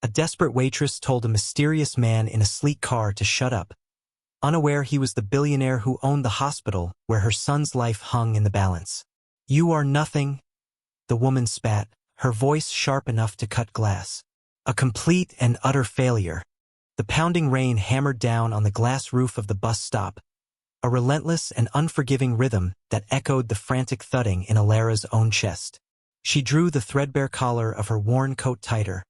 A desperate waitress told a mysterious man in a sleek car to shut up, unaware he was the billionaire who owned the hospital where her son's life hung in the balance. "You are nothing," the woman spat, her voice sharp enough to cut glass. "A complete and utter failure." The pounding rain hammered down on the glass roof of the bus stop, a relentless and unforgiving rhythm that echoed the frantic thudding in Alara's own chest. She drew the threadbare collar of her worn coat tighter,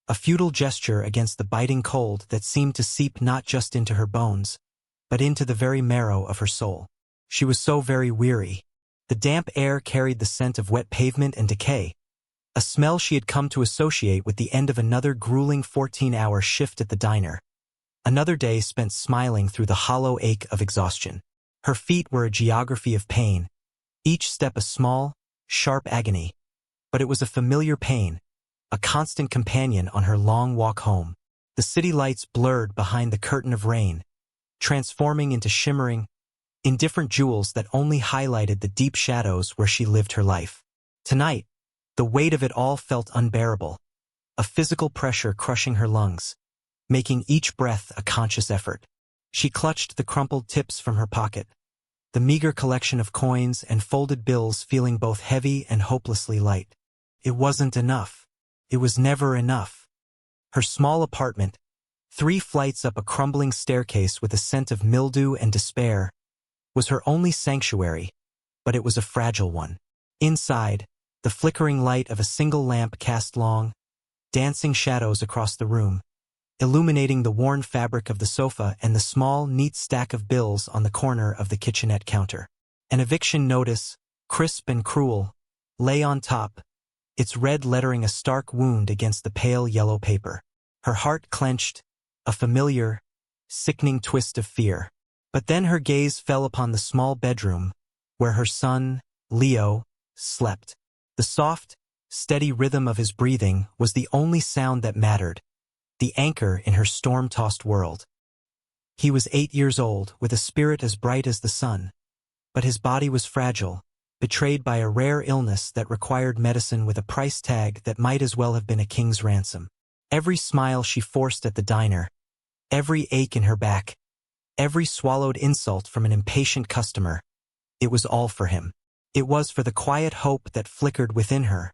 a futile gesture against the biting cold that seemed to seep not just into her bones, but into the very marrow of her soul. She was so very weary. The damp air carried the scent of wet pavement and decay, a smell she had come to associate with the end of another grueling 14-hour shift at the diner. Another day spent smiling through the hollow ache of exhaustion. Her feet were a geography of pain, each step a small, sharp agony. But it was a familiar pain, a constant companion on her long walk home. The city lights blurred behind the curtain of rain, transforming into shimmering, indifferent jewels that only highlighted the deep shadows where she lived her life. Tonight, the weight of it all felt unbearable, a physical pressure crushing her lungs, making each breath a conscious effort. She clutched the crumpled tips from her pocket, the meager collection of coins and folded bills feeling both heavy and hopelessly light. It wasn't enough. It was never enough. Her small apartment, 3 flights up a crumbling staircase with a scent of mildew and despair, was her only sanctuary, but it was a fragile one. Inside, the flickering light of a single lamp cast long, dancing shadows across the room, illuminating the worn fabric of the sofa and the small, neat stack of bills on the corner of the kitchenette counter. An eviction notice, crisp and cruel, lay on top, its red lettering a stark wound against the pale yellow paper. Her heart clenched, a familiar, sickening twist of fear. But then her gaze fell upon the small bedroom, where her son, Leo, slept. The soft, steady rhythm of his breathing was the only sound that mattered, the anchor in her storm-tossed world. He was 8 years old, with a spirit as bright as the sun, but his body was fragile, betrayed by a rare illness that required medicine with a price tag that might as well have been a king's ransom. Every smile she forced at the diner, every ache in her back, every swallowed insult from an impatient customer, it was all for him. It was for the quiet hope that flickered within her,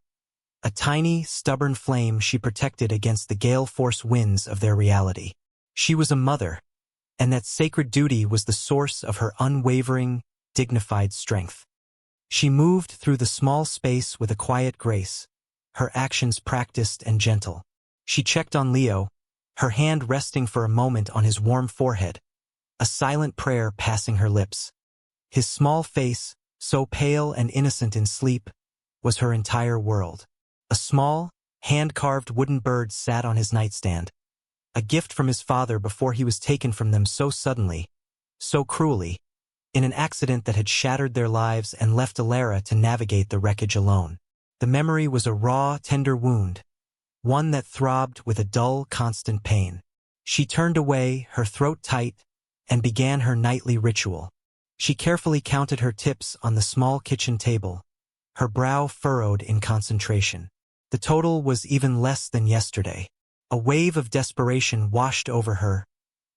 a tiny, stubborn flame she protected against the gale-force winds of their reality. She was a mother, and that sacred duty was the source of her unwavering, dignified strength. She moved through the small space with a quiet grace, her actions practiced and gentle. She checked on Leo, her hand resting for a moment on his warm forehead, a silent prayer passing her lips. His small face, so pale and innocent in sleep, was her entire world. A small, hand-carved wooden bird sat on his nightstand, a gift from his father before he was taken from them so suddenly, so cruelly, in an accident that had shattered their lives and left Alara to navigate the wreckage alone. The memory was a raw, tender wound, one that throbbed with a dull, constant pain. She turned away, her throat tight, and began her nightly ritual. She carefully counted her tips on the small kitchen table, her brow furrowed in concentration. The total was even less than yesterday. A wave of desperation washed over her,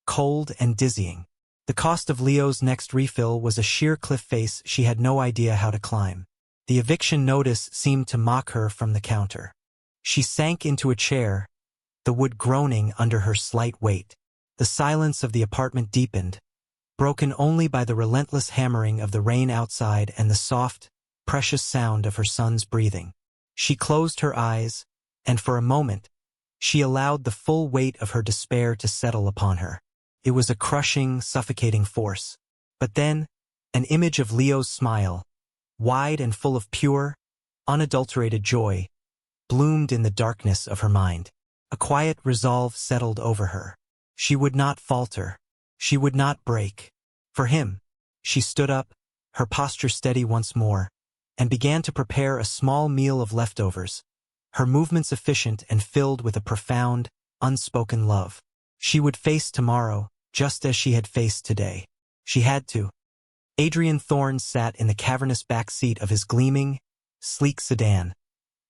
cold and dizzying. The cost of Leo's next refill was a sheer cliff face she had no idea how to climb. The eviction notice seemed to mock her from the counter. She sank into a chair, the wood groaning under her slight weight. The silence of the apartment deepened, broken only by the relentless hammering of the rain outside and the soft, precious sound of her son's breathing. She closed her eyes, and for a moment, she allowed the full weight of her despair to settle upon her. It was a crushing, suffocating force. But then, an image of Leo's smile, wide and full of pure, unadulterated joy, bloomed in the darkness of her mind. A quiet resolve settled over her. She would not falter. She would not break. For him, she stood up, her posture steady once more, and began to prepare a small meal of leftovers, her movements efficient and filled with a profound, unspoken love. She would face tomorrow, just as she had faced today. She had to. Adrian Thorne sat in the cavernous back seat of his gleaming, sleek sedan,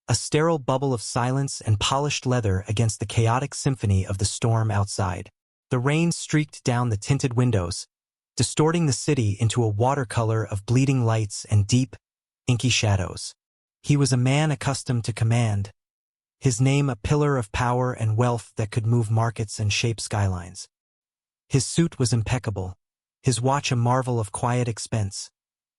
a sterile bubble of silence and polished leather against the chaotic symphony of the storm outside. The rain streaked down the tinted windows, distorting the city into a watercolor of bleeding lights and deep, inky shadows. He was a man accustomed to command, his name a pillar of power and wealth that could move markets and shape skylines. His suit was impeccable, his watch a marvel of quiet expense,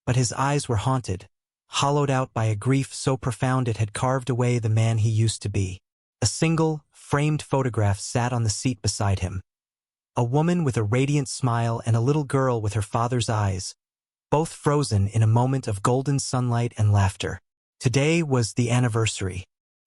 but his eyes were haunted, hollowed out by a grief so profound it had carved away the man he used to be. A single, framed photograph sat on the seat beside him. A woman with a radiant smile and a little girl with her father's eyes, both frozen in a moment of golden sunlight and laughter. Today was the anniversary.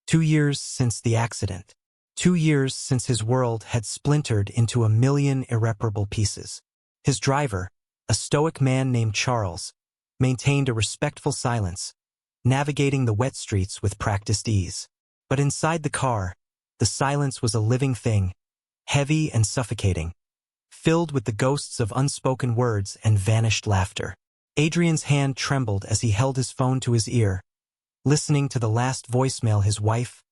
2 years since the accident. 2 years since his world had splintered into a million irreparable pieces. His driver, a stoic man named Charles, maintained a respectful silence, navigating the wet streets with practiced ease. But inside the car, the silence was a living thing, heavy and suffocating, filled with the ghosts of unspoken words and vanished laughter. Adrian's hand trembled as he held his phone to his ear, listening to the last voicemail his wife,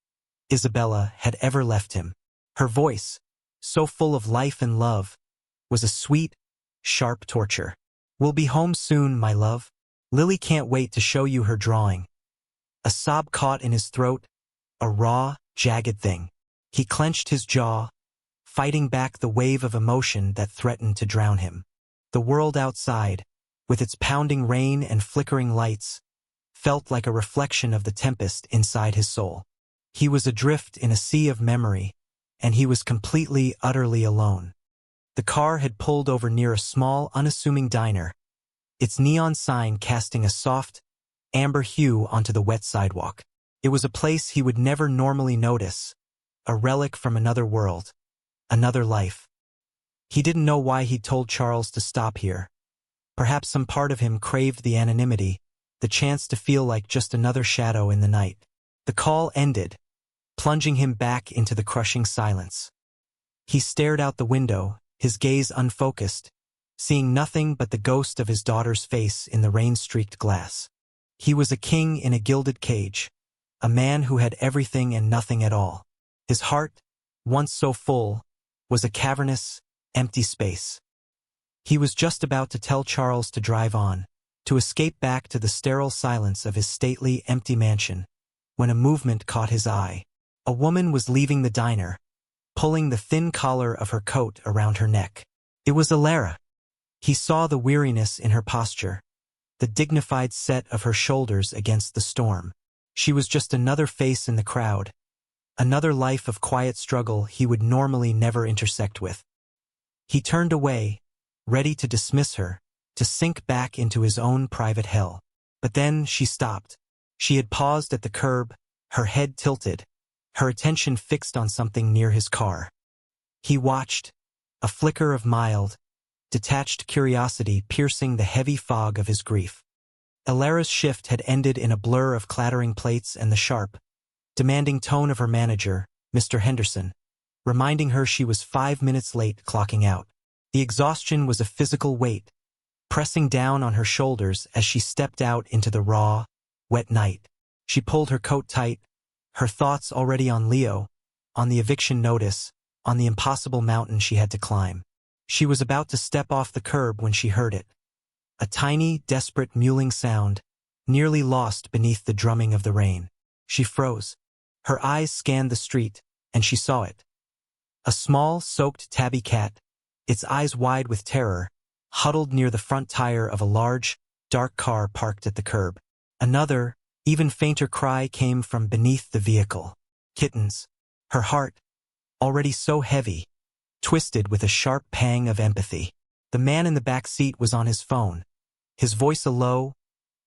Isabella, had ever left him. Her voice, so full of life and love, was a sweet, sharp torture. "We'll be home soon, my love. Lily can't wait to show you her drawing." A sob caught in his throat, a raw, jagged thing. He clenched his jaw, fighting back the wave of emotion that threatened to drown him. The world outside, with its pounding rain and flickering lights, felt like a reflection of the tempest inside his soul. He was adrift in a sea of memory, and he was completely, utterly alone. The car had pulled over near a small, unassuming diner, its neon sign casting a soft, amber hue onto the wet sidewalk. It was a place he would never normally notice, a relic from another world, another life. He didn't know why he'd told Charles to stop here. Perhaps some part of him craved the anonymity, the chance to feel like just another shadow in the night. The call ended, plunging him back into the crushing silence. He stared out the window, his gaze unfocused, seeing nothing but the ghost of his daughter's face in the rain-streaked glass. He was a king in a gilded cage, a man who had everything and nothing at all. His heart, once so full, was a cavernous, empty space. He was just about to tell Charles to drive on, to escape back to the sterile silence of his stately, empty mansion, when a movement caught his eye. A woman was leaving the diner, pulling the thin collar of her coat around her neck. It was Alara. He saw the weariness in her posture, the dignified set of her shoulders against the storm. She was just another face in the crowd, another life of quiet struggle he would normally never intersect with. He turned away, ready to dismiss her, to sink back into his own private hell. But then she stopped. She had paused at the curb, her head tilted, her attention fixed on something near his car. He watched, a flicker of mild, detached curiosity piercing the heavy fog of his grief. Alara's shift had ended in a blur of clattering plates and the sharp, demanding tone of her manager, Mr. Henderson, reminding her she was 5 minutes late clocking out. The exhaustion was a physical weight, pressing down on her shoulders as she stepped out into the raw, wet night. She pulled her coat tight, her thoughts already on Leo, on the eviction notice, on the impossible mountain she had to climb. She was about to step off the curb when she heard it. A tiny, desperate mewling sound, nearly lost beneath the drumming of the rain. She froze. Her eyes scanned the street, and she saw it. A small, soaked tabby cat, its eyes wide with terror, huddled near the front tire of a large, dark car parked at the curb. Another, even fainter cry came from beneath the vehicle. Kittens. Her heart, already so heavy, twisted with a sharp pang of empathy. The man in the back seat was on his phone, his voice a low,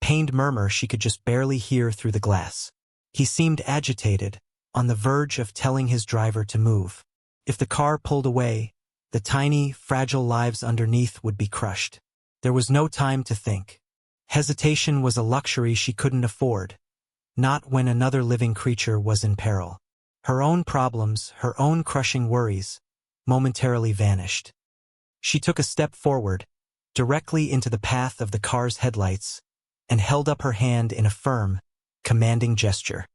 pained murmur she could just barely hear through the glass. He seemed agitated, on the verge of telling his driver to move. If the car pulled away, the tiny, fragile lives underneath would be crushed. There was no time to think. Hesitation was a luxury she couldn't afford, not when another living creature was in peril. Her own problems, her own crushing worries, momentarily vanished. She took a step forward, directly into the path of the car's headlights, and held up her hand in a firm, commanding gesture.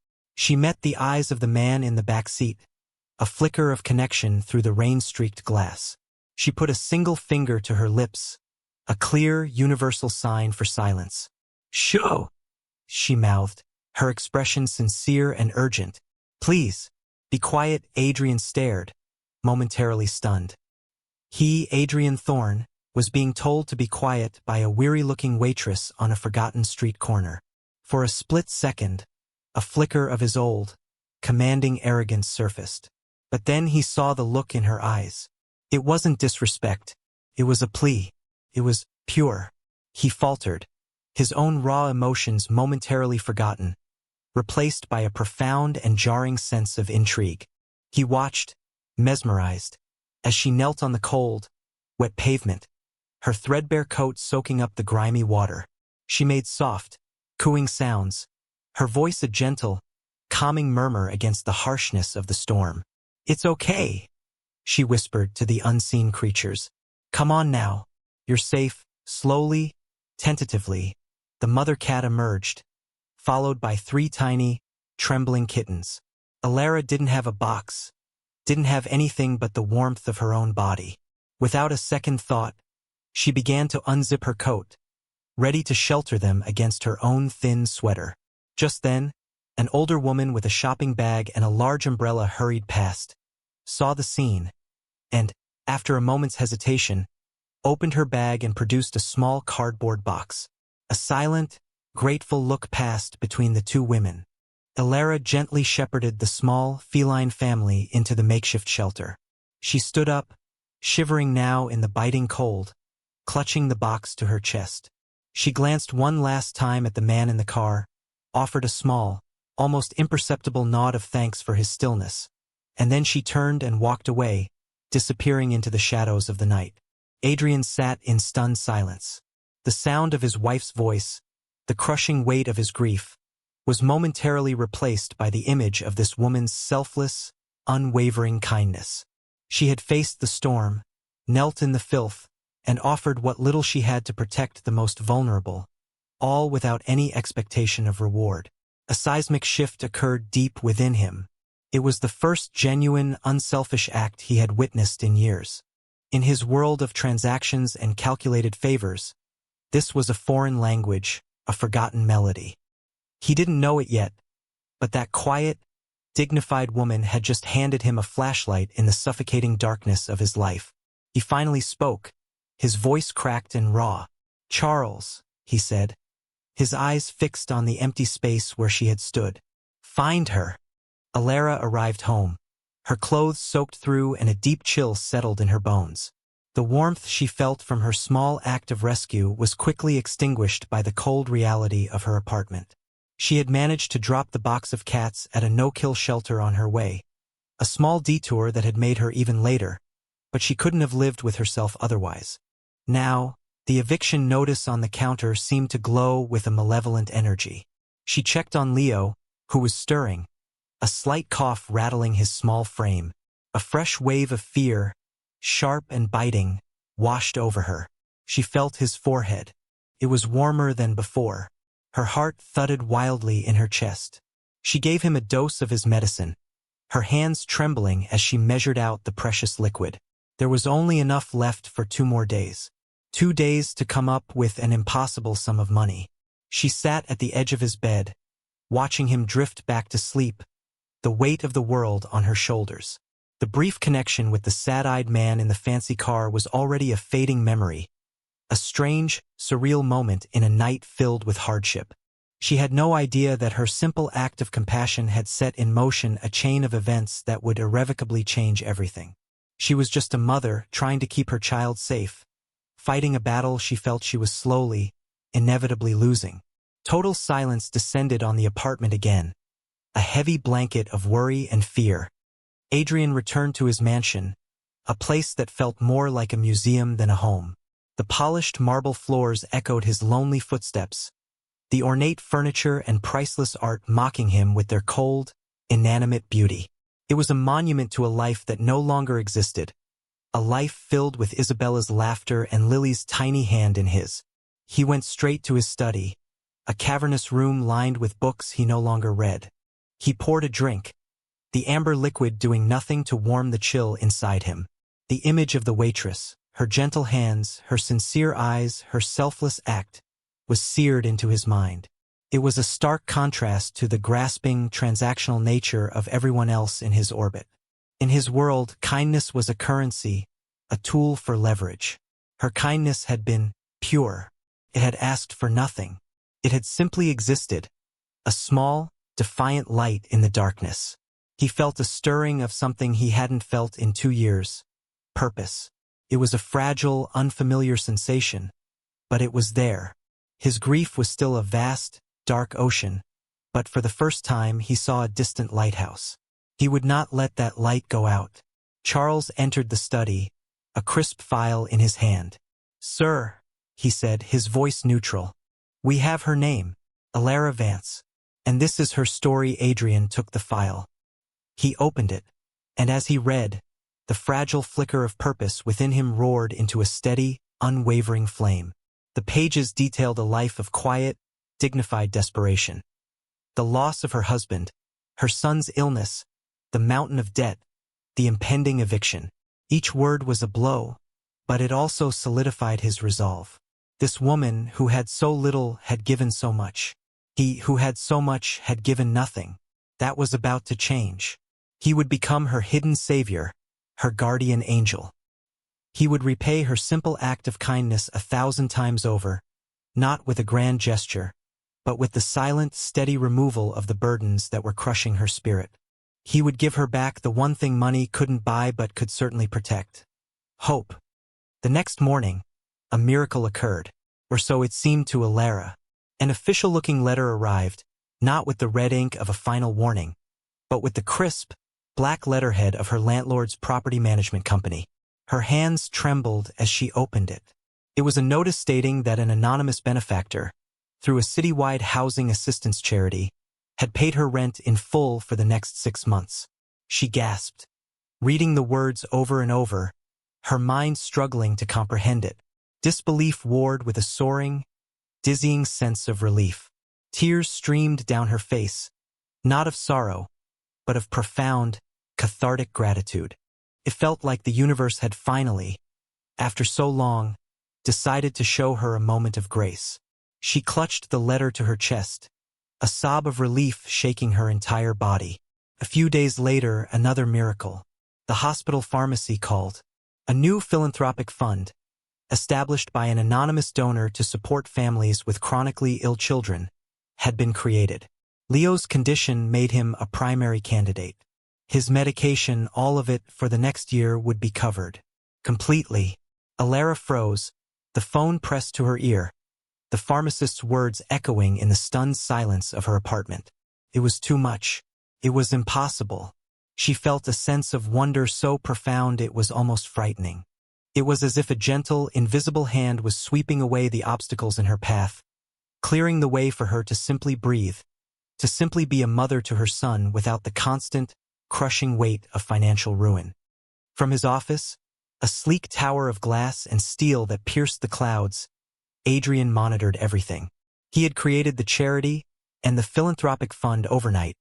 She met the eyes of the man in the back seat, a flicker of connection through the rain-streaked glass. She put a single finger to her lips, a clear, universal sign for silence. "Shoo!" she mouthed, her expression sincere and urgent. "Please, be quiet." Adrian stared, momentarily stunned. He, Adrian Thorne, was being told to be quiet by a weary-looking waitress on a forgotten street corner. For a split second, a flicker of his old, commanding arrogance surfaced. But then he saw the look in her eyes. It wasn't disrespect. It was a plea. It was pure. He faltered, his own raw emotions momentarily forgotten, replaced by a profound and jarring sense of intrigue. He watched, mesmerized, as she knelt on the cold, wet pavement, her threadbare coat soaking up the grimy water. She made soft, cooing sounds, her voice a gentle, calming murmur against the harshness of the storm. "It's okay," she whispered to the unseen creatures. "Come on now. You're safe." Slowly, tentatively, the mother cat emerged, followed by 3 tiny, trembling kittens. Alara didn't have a box, didn't have anything but the warmth of her own body. Without a second thought, she began to unzip her coat, ready to shelter them against her own thin sweater. Just then, an older woman with a shopping bag and a large umbrella hurried past, saw the scene, and, after a moment's hesitation, opened her bag and produced a small cardboard box. A silent, grateful look passed between the 2 women. Alara gently shepherded the small, feline family into the makeshift shelter. She stood up, shivering now in the biting cold, clutching the box to her chest. She glanced one last time at the man in the car, offered a small, almost imperceptible nod of thanks for his stillness, and then she turned and walked away, disappearing into the shadows of the night. Adrian sat in stunned silence. The sound of his wife's voice, the crushing weight of his grief, was momentarily replaced by the image of this woman's selfless, unwavering kindness. She had faced the storm, knelt in the filth, and offered what little she had to protect the most vulnerable, all without any expectation of reward. A seismic shift occurred deep within him. It was the first genuine, unselfish act he had witnessed in years. In his world of transactions and calculated favors, this was a foreign language, a forgotten melody. He didn't know it yet, but that quiet, dignified woman had just handed him a flashlight in the suffocating darkness of his life. He finally spoke, his voice cracked and raw. "Charles," he said, his eyes fixed on the empty space where she had stood. "Find her." Alara arrived home, her clothes soaked through and a deep chill settled in her bones. The warmth she felt from her small act of rescue was quickly extinguished by the cold reality of her apartment. She had managed to drop the box of cats at a no-kill shelter on her way, a small detour that had made her even later, but she couldn't have lived with herself otherwise. Now, the eviction notice on the counter seemed to glow with a malevolent energy. She checked on Leo, who was stirring, a slight cough rattling his small frame. A fresh wave of fear, sharp and biting, washed over her. She felt his forehead. It was warmer than before. Her heart thudded wildly in her chest. She gave him a dose of his medicine, her hands trembling as she measured out the precious liquid. There was only enough left for 2 more days. 2 days to come up with an impossible sum of money. She sat at the edge of his bed, watching him drift back to sleep, the weight of the world on her shoulders. The brief connection with the sad-eyed man in the fancy car was already a fading memory, a strange, surreal moment in a night filled with hardship. She had no idea that her simple act of compassion had set in motion a chain of events that would irrevocably change everything. She was just a mother trying to keep her child safe, fighting a battle she felt she was slowly, inevitably losing. Total silence descended on the apartment again, a heavy blanket of worry and fear. Adrian returned to his mansion, a place that felt more like a museum than a home. The polished marble floors echoed his lonely footsteps, the ornate furniture and priceless art mocking him with their cold, inanimate beauty. It was a monument to a life that no longer existed, a life filled with Isabella's laughter and Lily's tiny hand in his. He went straight to his study, a cavernous room lined with books he no longer read. He poured a drink, the amber liquid doing nothing to warm the chill inside him. The image of the waitress, her gentle hands, her sincere eyes, her selfless act, was seared into his mind. It was a stark contrast to the grasping, transactional nature of everyone else in his orbit. In his world, kindness was a currency, a tool for leverage. Her kindness had been pure. It had asked for nothing. It had simply existed, a small, defiant light in the darkness. He felt a stirring of something he hadn't felt in 2 years. Purpose. It was a fragile, unfamiliar sensation, but it was there. His grief was still a vast, dark ocean, but for the first time he saw a distant lighthouse. He would not let that light go out. Charles entered the study, a crisp file in his hand. "Sir," he said, his voice neutral, "we have her name, Alara Vance, and this is her story." Adrian took the file. He opened it, and as he read, the fragile flicker of purpose within him roared into a steady, unwavering flame. The pages detailed a life of quiet, dignified desperation. The loss of her husband, her son's illness, the mountain of debt, the impending eviction. Each word was a blow, but it also solidified his resolve. This woman who had so little had given so much. He who had so much had given nothing. That was about to change. He would become her hidden savior, her guardian angel. He would repay her simple act of kindness 1,000 times over, not with a grand gesture, but with the silent, steady removal of the burdens that were crushing her spirit. He would give her back the one thing money couldn't buy but could certainly protect: hope. The next morning, a miracle occurred, or so it seemed to Alara. An official-looking letter arrived, not with the red ink of a final warning, but with the crisp, black letterhead of her landlord's property management company. Her hands trembled as she opened it. It was a notice stating that an anonymous benefactor, through a citywide housing assistance charity, had paid her rent in full for the next 6 months. She gasped, reading the words over and over, her mind struggling to comprehend it. Disbelief warred with a soaring, dizzying sense of relief. Tears streamed down her face, not of sorrow, but of profound, cathartic gratitude. It felt like the universe had finally, after so long, decided to show her a moment of grace. She clutched the letter to her chest, a sob of relief shaking her entire body. A few days later, another miracle. The hospital pharmacy called. A new philanthropic fund, established by an anonymous donor to support families with chronically ill children, had been created. Leo's condition made him a primary candidate. His medication, all of it for the next year, would be covered. Completely. Alara froze, the phone pressed to her ear, the pharmacist's words echoing in the stunned silence of her apartment. It was too much. It was impossible. She felt a sense of wonder so profound it was almost frightening. It was as if a gentle, invisible hand was sweeping away the obstacles in her path, clearing the way for her to simply breathe, to simply be a mother to her son without the constant, crushing weight of financial ruin. From his office, a sleek tower of glass and steel that pierced the clouds, Adrian monitored everything. He had created the charity and the philanthropic fund overnight,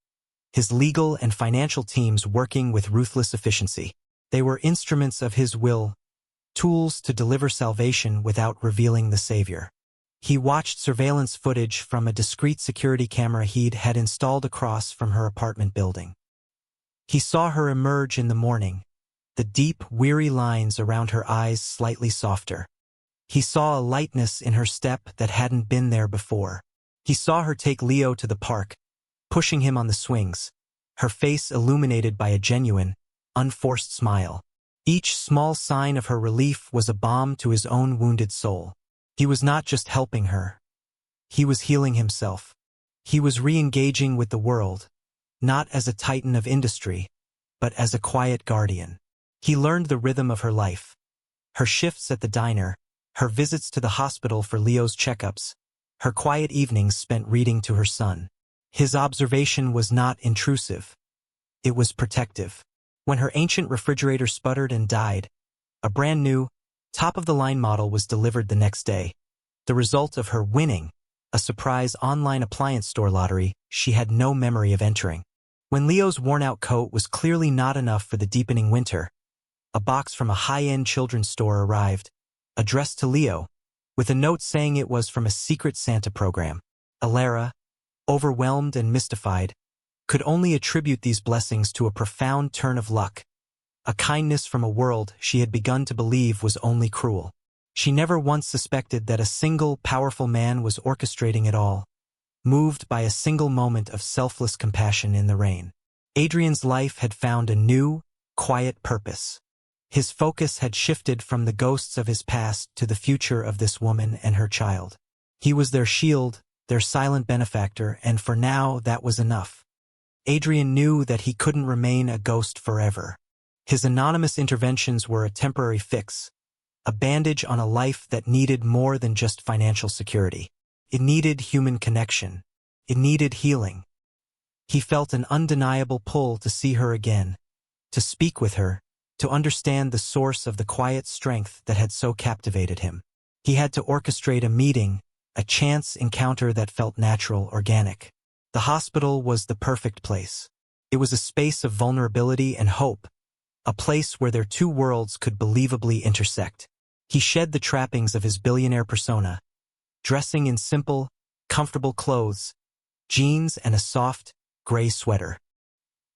his legal and financial teams working with ruthless efficiency. They were instruments of his will, tools to deliver salvation without revealing the savior. He watched surveillance footage from a discreet security camera he'd had installed across from her apartment building. He saw her emerge in the morning, the deep, weary lines around her eyes slightly softer. He saw a lightness in her step that hadn't been there before. He saw her take Leo to the park, pushing him on the swings, her face illuminated by a genuine, unforced smile. Each small sign of her relief was a balm to his own wounded soul. He was not just helping her. He was healing himself. He was re-engaging with the world, not as a titan of industry, but as a quiet guardian. He learned the rhythm of her life. Her shifts at the diner, her visits to the hospital for Leo's checkups, her quiet evenings spent reading to her son. His observation was not intrusive. It was protective. When her ancient refrigerator sputtered and died, a brand new, top-of-the-line model was delivered the next day, the result of her winning a surprise online appliance store lottery she had no memory of entering. When Leo's worn-out coat was clearly not enough for the deepening winter, a box from a high-end children's store arrived, addressed to Leo, with a note saying it was from a secret Santa program. Alara, overwhelmed and mystified, could only attribute these blessings to a profound turn of luck, a kindness from a world she had begun to believe was only cruel. She never once suspected that a single, powerful man was orchestrating it all, moved by a single moment of selfless compassion in the rain. Adrian's life had found a new, quiet purpose. His focus had shifted from the ghosts of his past to the future of this woman and her child. He was their shield, their silent benefactor, and for now that was enough. Adrian knew that he couldn't remain a ghost forever. His anonymous interventions were a temporary fix, a bandage on a life that needed more than just financial security. It needed human connection. It needed healing. He felt an undeniable pull to see her again, to speak with her, to understand the source of the quiet strength that had so captivated him. He had to orchestrate a meeting, a chance encounter that felt natural, organic. The hospital was the perfect place. It was a space of vulnerability and hope, a place where their two worlds could believably intersect. He shed the trappings of his billionaire persona, dressing in simple, comfortable clothes, jeans and a soft, gray sweater.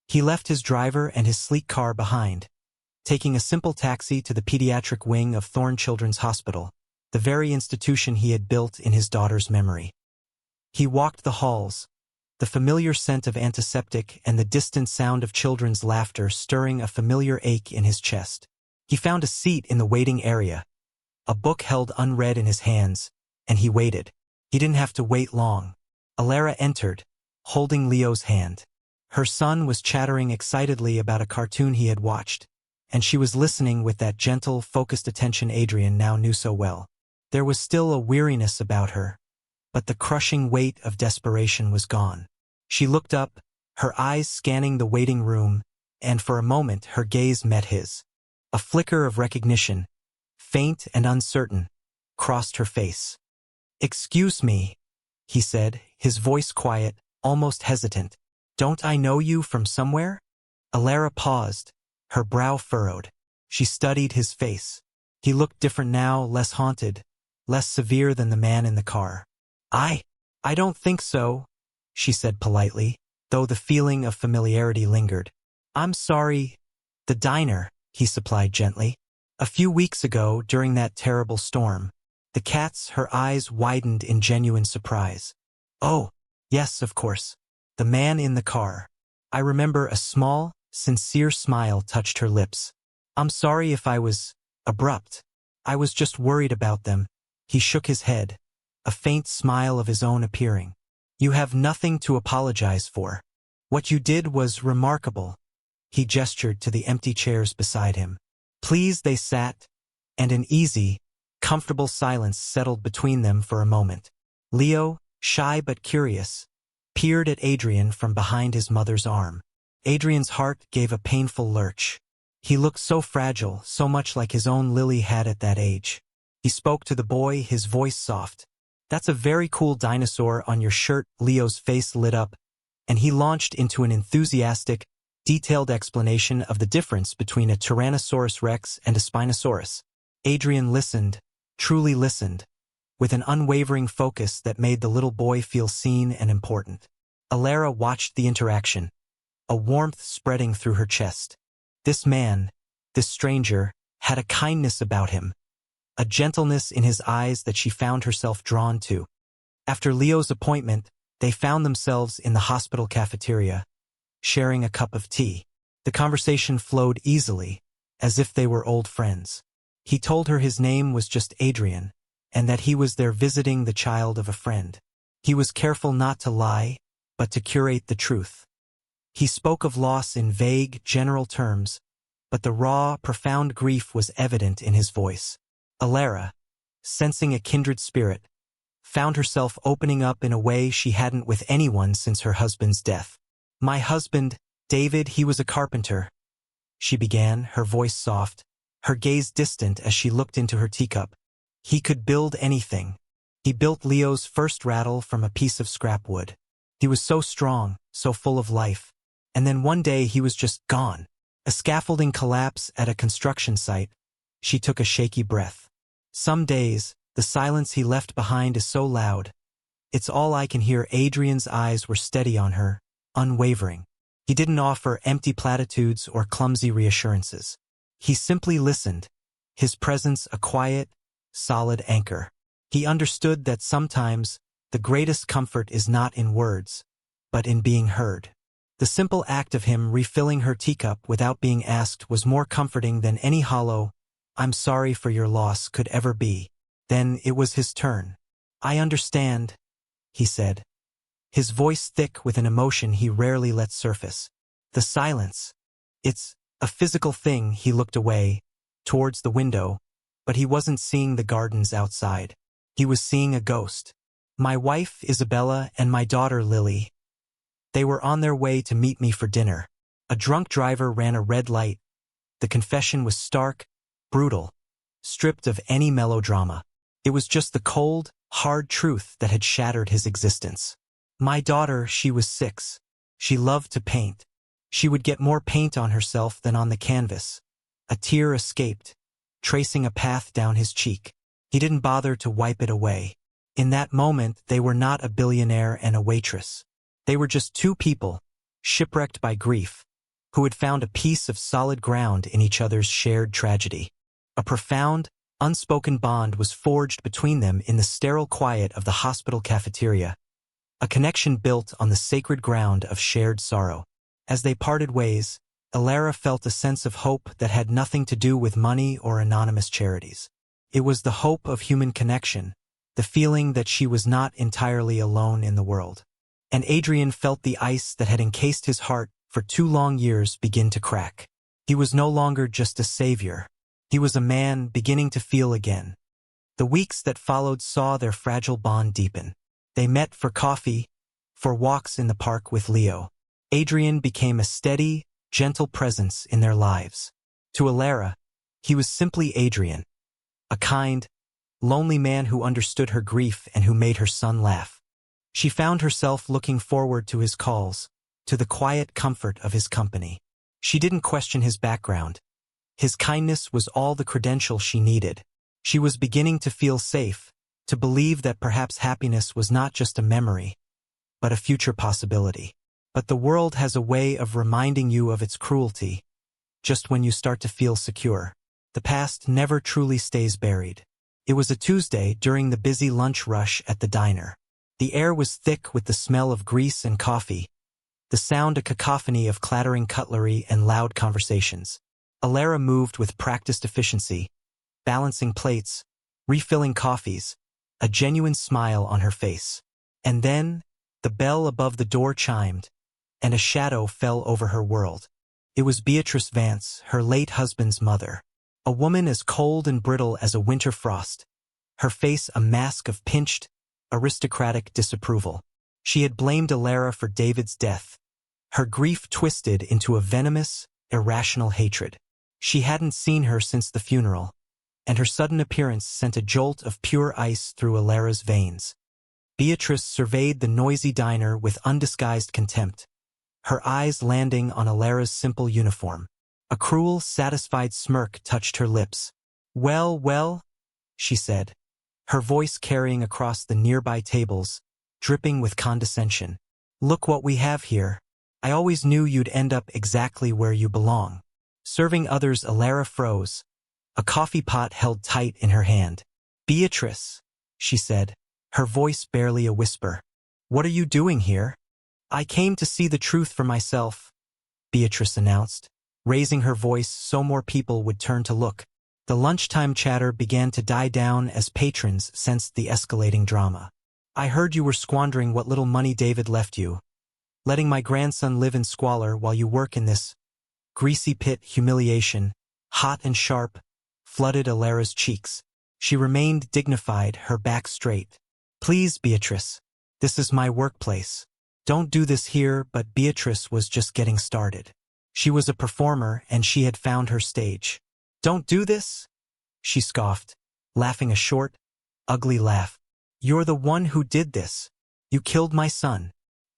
He left his driver and his sleek car behind, taking a simple taxi to the pediatric wing of Thorne Children's Hospital, the very institution he had built in his daughter's memory. He walked the halls, the familiar scent of antiseptic and the distant sound of children's laughter stirring a familiar ache in his chest. He found a seat in the waiting area, a book held unread in his hands, and he waited. He didn't have to wait long. Alara entered, holding Leo's hand. Her son was chattering excitedly about a cartoon he had watched, and she was listening with that gentle, focused attention Adrian now knew so well. There was still a weariness about her, but the crushing weight of desperation was gone. She looked up, her eyes scanning the waiting room, and for a moment her gaze met his. A flicker of recognition, faint and uncertain, crossed her face. "Excuse me," he said, his voice quiet, almost hesitant. "Don't I know you from somewhere?" Alara paused, her brow furrowed. She studied his face. He looked different now, less haunted, less severe than the man in the car. I don't think so," she said politely, though the feeling of familiarity lingered. "I'm sorry." "The diner," he supplied gently. "A few weeks ago, during that terrible storm." The cat's, her eyes widened in genuine surprise. "Oh, yes, of course. The man in the car." I remember a small, sincere smile touched her lips. "I'm sorry if I was abrupt. I was just worried about them." He shook his head, a faint smile of his own appearing. "You have nothing to apologize for. What you did was remarkable." He gestured to the empty chairs beside him. Pleased they sat, and an easy, comfortable silence settled between them for a moment. Leo, shy but curious, peered at Adrian from behind his mother's arm. Adrian's heart gave a painful lurch. He looked so fragile, so much like his own Lily had at that age. He spoke to the boy, his voice soft. "That's a very cool dinosaur on your shirt." Leo's face lit up, and he launched into an enthusiastic, detailed explanation of the difference between a Tyrannosaurus rex and a Spinosaurus. Adrian listened, truly listened, with an unwavering focus that made the little boy feel seen and important. Alara watched the interaction, a warmth spreading through her chest. This man, this stranger, had a kindness about him, a gentleness in his eyes that she found herself drawn to. After Leo's appointment, they found themselves in the hospital cafeteria, sharing a cup of tea. The conversation flowed easily, as if they were old friends. He told her his name was just Adrian, and that he was there visiting the child of a friend. He was careful not to lie, but to curate the truth. He spoke of loss in vague, general terms, but the raw, profound grief was evident in his voice. Alara, sensing a kindred spirit, found herself opening up in a way she hadn't with anyone since her husband's death. "My husband, David, he was a carpenter," she began, her voice soft, her gaze distant as she looked into her teacup. "He could build anything. He built Leo's first rattle from a piece of scrap wood. He was so strong, so full of life. And then one day he was just gone. A scaffolding collapse at a construction site. She took a shaky breath. Some days, the silence he left behind is so loud. It's all I can hear. Adrian's eyes were steady on her, unwavering. He didn't offer empty platitudes or clumsy reassurances. He simply listened, his presence a quiet, solid anchor. He understood that sometimes the greatest comfort is not in words, but in being heard. The simple act of him refilling her teacup without being asked was more comforting than any hollow, "I'm sorry for your loss" could ever be. Then it was his turn. "I understand," he said, his voice thick with an emotion he rarely let surface. The silence. It's a physical thing. He looked away, towards the window, but he wasn't seeing the gardens outside. He was seeing a ghost. My wife, Isabella, and my daughter, Lily. They were on their way to meet me for dinner. A drunk driver ran a red light. The confession was stark, brutal, stripped of any melodrama. It was just the cold, hard truth that had shattered his existence. My daughter, she was 6. She loved to paint. She would get more paint on herself than on the canvas. A tear escaped, tracing a path down his cheek. He didn't bother to wipe it away. In that moment, they were not a billionaire and a waitress. They were just two people, shipwrecked by grief, who had found a piece of solid ground in each other's shared tragedy. A profound, unspoken bond was forged between them in the sterile quiet of the hospital cafeteria, a connection built on the sacred ground of shared sorrow. As they parted ways, Alara felt a sense of hope that had nothing to do with money or anonymous charities. It was the hope of human connection, the feeling that she was not entirely alone in the world. And Adrian felt the ice that had encased his heart for 2 long years begin to crack. He was no longer just a savior. He was a man beginning to feel again. The weeks that followed saw their fragile bond deepen. They met for coffee, for walks in the park with Leo. Adrian became a steady, gentle presence in their lives. To Alara, he was simply Adrian, a kind, lonely man who understood her grief and who made her son laugh. She found herself looking forward to his calls, to the quiet comfort of his company. She didn't question his background. His kindness was all the credential she needed. She was beginning to feel safe, to believe that perhaps happiness was not just a memory, but a future possibility. But the world has a way of reminding you of its cruelty, just when you start to feel secure. The past never truly stays buried. It was a Tuesday during the busy lunch rush at the diner. The air was thick with the smell of grease and coffee, the sound a cacophony of clattering cutlery and loud conversations. Alara moved with practiced efficiency, balancing plates, refilling coffees, a genuine smile on her face. And then, the bell above the door chimed, and a shadow fell over her world. It was Beatrice Vance, her late husband's mother. A woman as cold and brittle as a winter frost, her face a mask of pinched, aristocratic disapproval. She had blamed Alara for David's death, her grief twisted into a venomous, irrational hatred. She hadn't seen her since the funeral, and her sudden appearance sent a jolt of pure ice through Alara's veins. Beatrice surveyed the noisy diner with undisguised contempt, her eyes landing on Alara's simple uniform. A cruel, satisfied smirk touched her lips. "Well, well," she said, her voice carrying across the nearby tables, dripping with condescension. "Look what we have here. I always knew you'd end up exactly where you belong." Serving others, Alara froze, a coffee pot held tight in her hand. "Beatrice," she said, her voice barely a whisper. "What are you doing here?" "I came to see the truth for myself," Beatrice announced, raising her voice so more people would turn to look. The lunchtime chatter began to die down as patrons sensed the escalating drama. "I heard you were squandering what little money David left you, letting my grandson live in squalor while you work in this greasy pit." Humiliation, hot and sharp, flooded Alara's cheeks. She remained dignified, her back straight. "Please, Beatrice, this is my workplace. Don't do this here." But Beatrice was just getting started. She was a performer, and she had found her stage. "Don't do this?" she scoffed, laughing a short, ugly laugh. "You're the one who did this. You killed my son.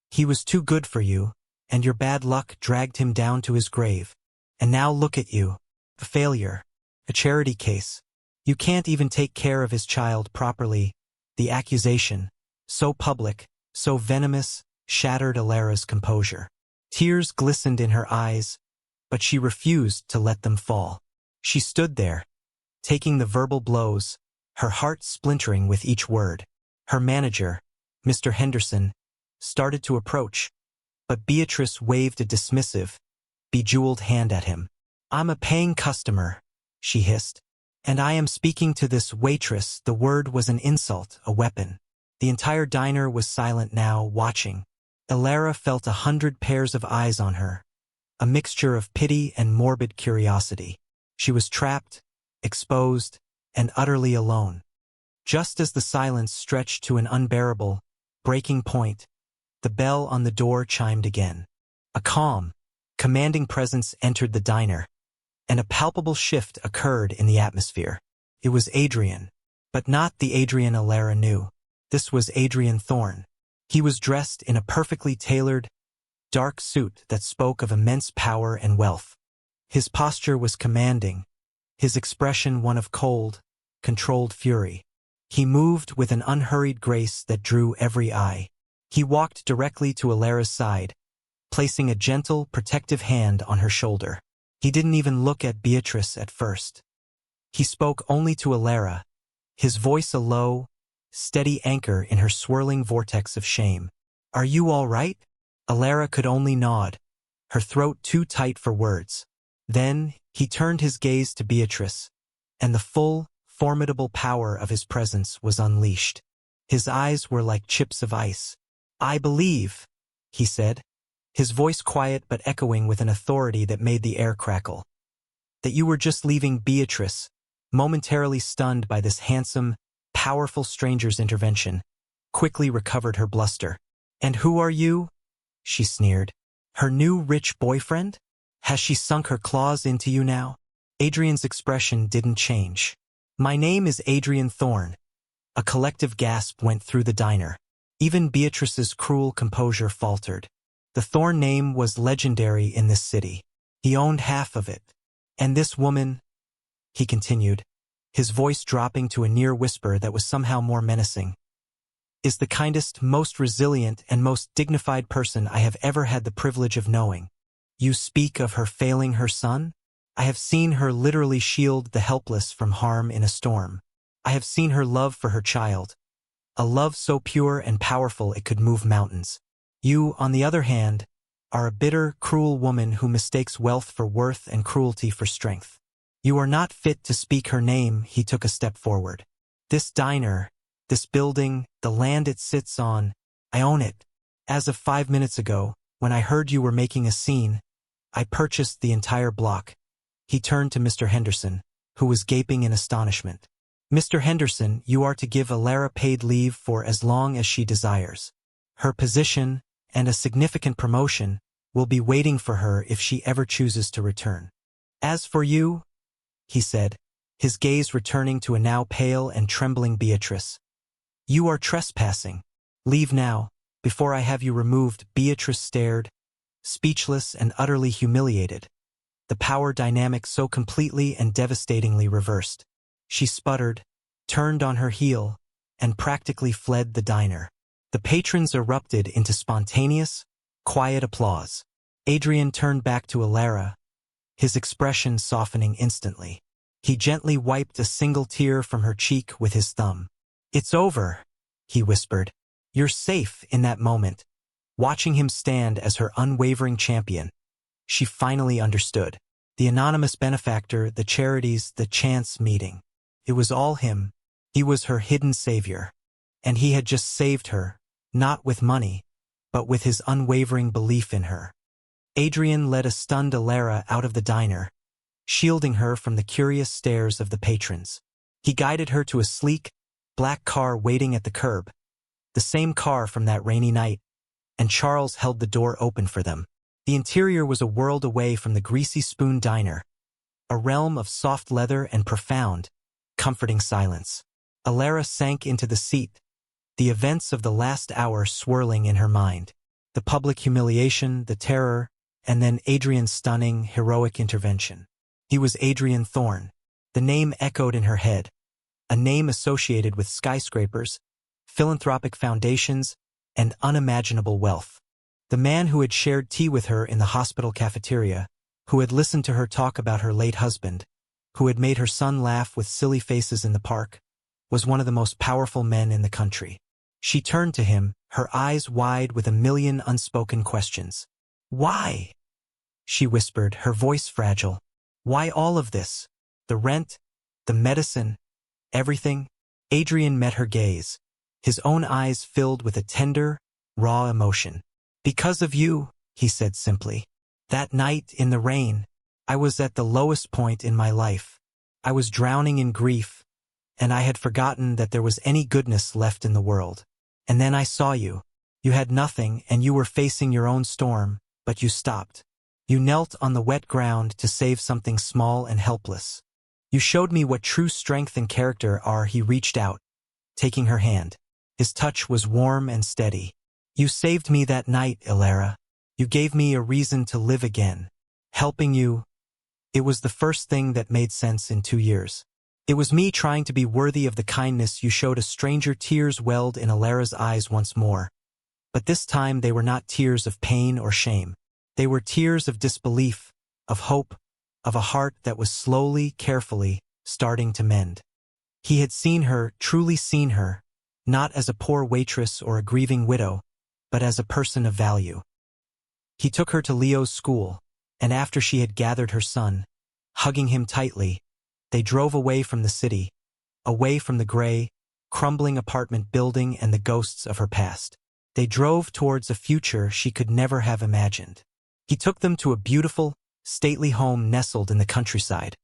He was too good for you, and your bad luck dragged him down to his grave. And now look at you. A failure. A charity case. You can't even take care of his child properly. The accusation, so public, so venomous, shattered Alara's composure. Tears glistened in her eyes, but she refused to let them fall. She stood there, taking the verbal blows, her heart splintering with each word. Her manager, Mr. Henderson, started to approach, but Beatrice waved a dismissive, bejeweled hand at him. "I'm a paying customer," she hissed, "and I am speaking to this waitress." The word was an insult, a weapon. The entire diner was silent now, watching. Alara felt 100 pairs of eyes on her, a mixture of pity and morbid curiosity. She was trapped, exposed, and utterly alone. Just as the silence stretched to an unbearable, breaking point, the bell on the door chimed again. A calm, commanding presence entered the diner, and a palpable shift occurred in the atmosphere. It was Adrian, but not the Adrian Alara knew. This was Adrian Thorne. He was dressed in a perfectly tailored, dark suit that spoke of immense power and wealth. His posture was commanding, his expression one of cold, controlled fury. He moved with an unhurried grace that drew every eye. He walked directly to Alara's side, placing a gentle, protective hand on her shoulder. He didn't even look at Beatrice at first. He spoke only to Alara, his voice a low, steady anchor in her swirling vortex of shame. "Are you all right?" Alara could only nod, her throat too tight for words. Then he turned his gaze to Beatrice, and the full, formidable power of his presence was unleashed. His eyes were like chips of ice. "I believe," he said, his voice quiet but echoing with an authority that made the air crackle, "that you were just leaving." Beatrice, momentarily stunned by this handsome, powerful stranger's intervention, quickly recovered her bluster. "And who are you?" she sneered. "Her new rich boyfriend? Has she sunk her claws into you now?" Adrian's expression didn't change. "My name is Adrian Thorne." A collective gasp went through the diner. Even Beatrice's cruel composure faltered. The Thorne name was legendary in this city. He owned half of it. "And this woman," he continued, his voice dropping to a near whisper that was somehow more menacing, "is the kindest, most resilient, and most dignified person I have ever had the privilege of knowing." "You speak of her failing her son?" "I have seen her literally shield the helpless from harm in a storm. I have seen her love for her child, a love so pure and powerful it could move mountains. You, on the other hand, are a bitter, cruel woman who mistakes wealth for worth and cruelty for strength. You are not fit to speak her name." He took a step forward. "This diner, this building, the land it sits on, I own it. As of 5 minutes ago, when I heard you were making a scene, I purchased the entire block." He turned to Mr. Henderson, who was gaping in astonishment. "Mr. Henderson, you are to give Alara paid leave for as long as she desires. Her position, and a significant promotion, will be waiting for her if she ever chooses to return. As for you," he said, his gaze returning to a now pale and trembling Beatrice, "you are trespassing. Leave now, before I have you removed." Beatrice stared, speechless and utterly humiliated, the power dynamic so completely and devastatingly reversed. She sputtered, turned on her heel, and practically fled the diner. The patrons erupted into spontaneous, quiet applause. Adrian turned back to Alara, his expression softening instantly. He gently wiped a single tear from her cheek with his thumb. "It's over," he whispered. "You're safe." In that moment, watching him stand as her unwavering champion, she finally understood. The anonymous benefactor, the charities, the chance meeting. It was all him. He was her hidden savior. And he had just saved her, not with money, but with his unwavering belief in her. Adrian led a stunned Alara out of the diner, shielding her from the curious stares of the patrons. He guided her to a sleek, black car waiting at the curb, the same car from that rainy night, and Charles held the door open for them. The interior was a world away from the Greasy Spoon diner, a realm of soft leather and profound, comforting silence. Alara sank into the seat, the events of the last hour swirling in her mind. The public humiliation, the terror, and then Adrian's stunning, heroic intervention. He was Adrian Thorne. The name echoed in her head, a name associated with skyscrapers, philanthropic foundations, and unimaginable wealth. The man who had shared tea with her in the hospital cafeteria, who had listened to her talk about her late husband, who had made her son laugh with silly faces in the park, was one of the most powerful men in the country. She turned to him, her eyes wide with a million unspoken questions. "Why?" she whispered, her voice fragile. "Why all of this? The rent, the medicine, everything?" Adrian met her gaze, his own eyes filled with a tender, raw emotion. "Because of you," he said simply. "That night in the rain, I was at the lowest point in my life. I was drowning in grief, and I had forgotten that there was any goodness left in the world. And then I saw you. You had nothing, and you were facing your own storm, but you stopped. You knelt on the wet ground to save something small and helpless. You showed me what true strength and character are." He reached out, taking her hand. His touch was warm and steady. "You saved me that night, Ilara. You gave me a reason to live again. Helping you, it was the first thing that made sense in 2 years. It was me trying to be worthy of the kindness you showed a stranger." Tears welled in Ilara's eyes once more. But this time they were not tears of pain or shame. They were tears of disbelief, of hope, of a heart that was slowly, carefully, starting to mend. He had seen her, truly seen her, not as a poor waitress or a grieving widow, but as a person of value. He took her to Leo's school, and after she had gathered her son, hugging him tightly, they drove away from the city, away from the gray, crumbling apartment building and the ghosts of her past. They drove towards a future she could never have imagined. He took them to a beautiful, stately home nestled in the countryside,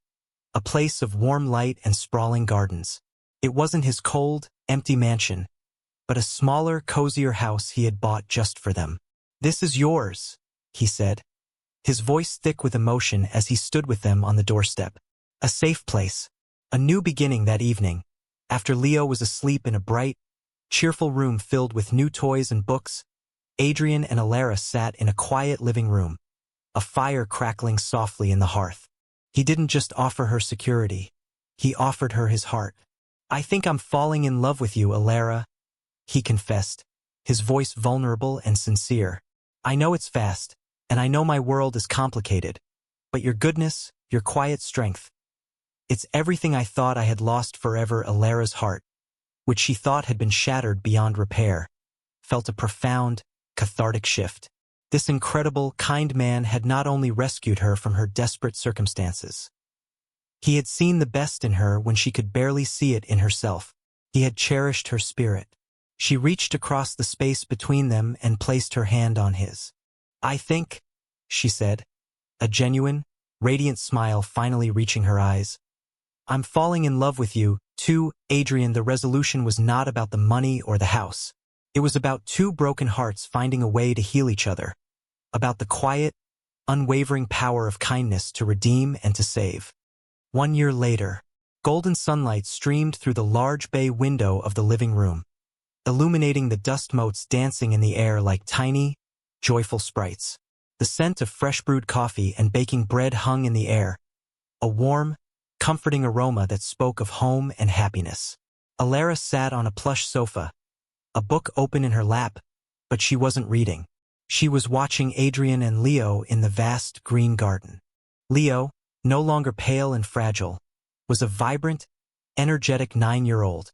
a place of warm light and sprawling gardens. It wasn't his cold, empty mansion, but a smaller, cozier house he had bought just for them. "This is yours," he said, his voice thick with emotion as he stood with them on the doorstep. A safe place, a new beginning that evening, after Leo was asleep in a bright, cheerful room filled with new toys and books. Adrian and Ilara sat in a quiet living room, a fire crackling softly in the hearth. He didn't just offer her security, he offered her his heart. "I think I'm falling in love with you, Ilara," he confessed, his voice vulnerable and sincere. "I know it's fast, and I know my world is complicated, but your goodness, your quiet strength, it's everything I thought I had lost forever." Ilara's heart, which she thought had been shattered beyond repair, felt a profound, cathartic shift. This incredible, kind man had not only rescued her from her desperate circumstances. He had seen the best in her when she could barely see it in herself. He had cherished her spirit. She reached across the space between them and placed her hand on his. "I think," she said, a genuine, radiant smile finally reaching her eyes, "I'm falling in love with you, too, Adrian." The resolution was not about the money or the house. It was about two broken hearts finding a way to heal each other, about the quiet, unwavering power of kindness to redeem and to save. 1 year later, golden sunlight streamed through the large bay window of the living room, illuminating the dust motes dancing in the air like tiny, joyful sprites. The scent of fresh brewed coffee and baking bread hung in the air, a warm, comforting aroma that spoke of home and happiness. Ilara sat on a plush sofa, a book open in her lap, but she wasn't reading. She was watching Adrian and Leo in the vast green garden. Leo, no longer pale and fragile, was a vibrant, energetic 9-year-old,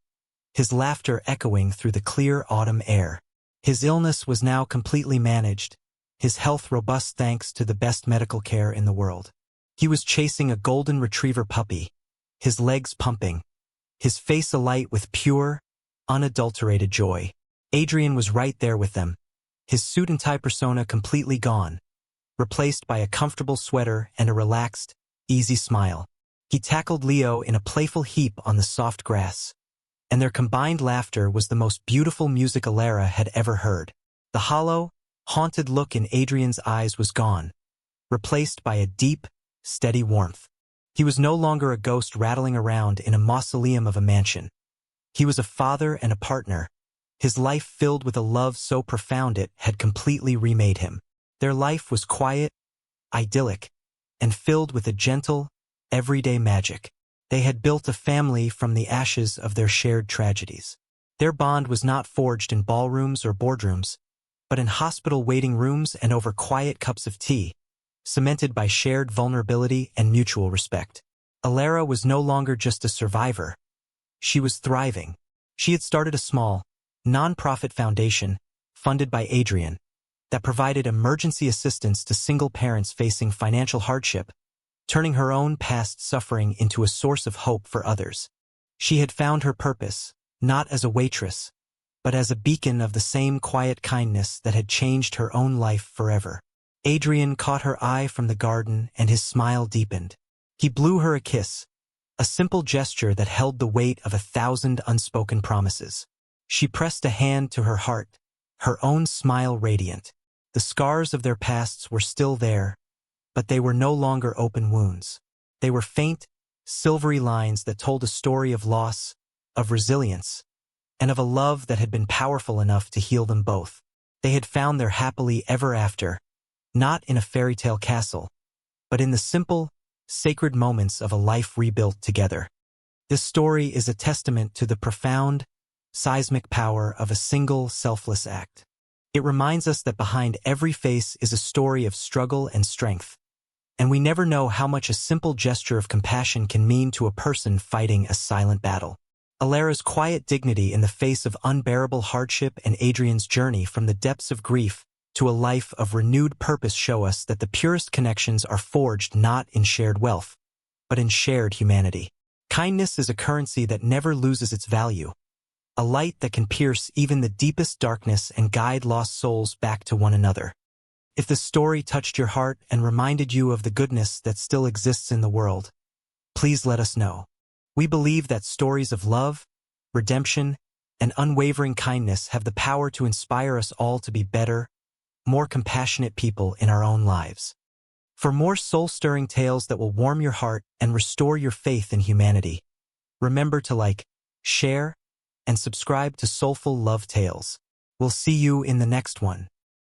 his laughter echoing through the clear autumn air. His illness was now completely managed, his health robust thanks to the best medical care in the world. He was chasing a golden retriever puppy, his legs pumping, his face alight with pure, unadulterated joy. Adrian was right there with them, his suit and tie persona completely gone, replaced by a comfortable sweater and a relaxed, easy smile. He tackled Leo in a playful heap on the soft grass, and their combined laughter was the most beautiful music Ilara had ever heard. The hollow, haunted look in Adrian's eyes was gone, replaced by a deep, steady warmth. He was no longer a ghost rattling around in a mausoleum of a mansion. He was a father and a partner, his life filled with a love so profound it had completely remade him. Their life was quiet, idyllic, and filled with a gentle, everyday magic. They had built a family from the ashes of their shared tragedies. Their bond was not forged in ballrooms or boardrooms, but in hospital waiting rooms and over quiet cups of tea, cemented by shared vulnerability and mutual respect. Alara was no longer just a survivor. She was thriving. She had started a small, non-profit foundation, funded by Adrian, that provided emergency assistance to single parents facing financial hardship, turning her own past suffering into a source of hope for others. She had found her purpose, not as a waitress, but as a beacon of the same quiet kindness that had changed her own life forever. Adrian caught her eye from the garden and his smile deepened. He blew her a kiss, a simple gesture that held the weight of 1,000 unspoken promises. She pressed a hand to her heart, her own smile radiant. The scars of their pasts were still there, but they were no longer open wounds. They were faint, silvery lines that told a story of loss, of resilience, and of a love that had been powerful enough to heal them both. They had found their happily ever after, not in a fairy tale castle, but in the simple, sacred moments of a life rebuilt together. This story is a testament to the profound, seismic power of a single, selfless act. It reminds us that behind every face is a story of struggle and strength, and we never know how much a simple gesture of compassion can mean to a person fighting a silent battle. Alara's quiet dignity in the face of unbearable hardship and Adrian's journey from the depths of grief to a life of renewed purpose show us that the purest connections are forged not in shared wealth, but in shared humanity. Kindness is a currency that never loses its value, a light that can pierce even the deepest darkness and guide lost souls back to one another. If the story touched your heart and reminded you of the goodness that still exists in the world, please let us know. We believe that stories of love, redemption, and unwavering kindness have the power to inspire us all to be better, more compassionate people in our own lives. For more soul-stirring tales that will warm your heart and restore your faith in humanity, remember to like, share, and subscribe to Soulful Love Tales. We'll see you in the next one.